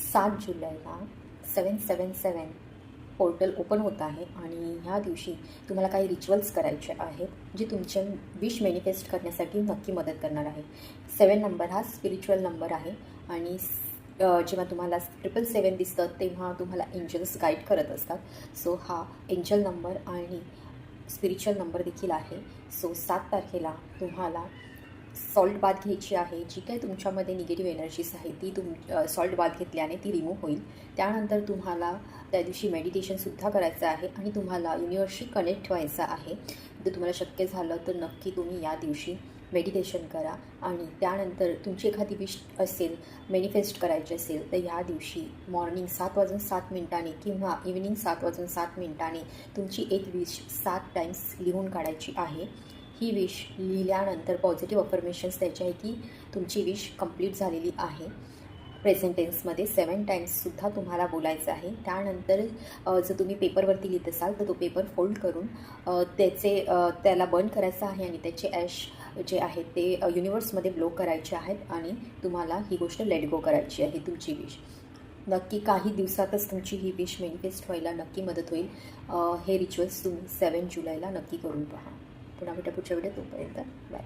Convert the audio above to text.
7 जुलैला 777 portal open होत आहे आणि ह्या दिवशी तुम्हाला काही रिच्युअल्स करायचे आहेत जे तुमचे विश मॅनिफेस्ट करण्यासाठी नक्की मदत करणार आहे. 7 नंबर हा स्पिरिच्युअल नंबर आहे आणि जेव्हा तुम्हाला 777 दिसतं तेव्हा तुम्हाला एंजल्स गाईड करत असतात. सो हा एंजल नंबर आणि स्पिरिच्युअल नंबर देखील आहे. सो 7 तारखेला तुम्हाला सॉल्ट बाथ घ्यायची आहे. जी काही तुमच्यामध्ये निगेटिव्ह एनर्जीज आहे ती सॉल्ट बाथ घेतल्याने ती रिमूव्ह होईल. त्यानंतर तुम्हाला त्या दिवशी मेडिटेशनसुद्धा करायचं आहे आणि तुम्हाला युनिव्हर्सशी कनेक्ट व्हायचं आहे. जर तुम्हाला शक्य झालं तर नक्की तुम्ही या दिवशी मेडिटेशन करा आणि त्यानंतर तुमची एखादी विश असेल, मॅनिफेस्ट करायची असेल तर ह्या दिवशी मॉर्निंग 7:07 किंवा इव्हिनिंग 7:07 तुमची एक विश 7 टाईम्स लिहून काढायची आहे. ही विश लिहिल्यानंतर पॉझिटिव्ह अफर्मेशन्स द्यायचे आहे की तुमची विश कंप्लीट झालेली आहे. प्रेझेंट टेन्समध्ये 7 टाईम्ससुद्धा तुम्हाला बोलायचं आहे. त्यानंतर जर तुम्ही पेपरवरती लिहित असाल तर तो पेपर फोल्ड करून त्याला बर्न करायचं आहे आणि त्याचे ॲश जे आहेत ते युनिवर्समध्ये ब्लो करायचे आहेत आणि तुम्हाला ही गोष्ट लेट गो करायची आहे. तुमची विश नक्की काही दिवसातच तुमची ही विश मॅनिफेस्ट व्हायला नक्की मदत होईल. हे रिच्युअल्स तुम्ही 7 जुलैला नक्की करून पहा. पुन्हा भेटा पुढच्या व्हिडिओ. तोपर्यंत बाय.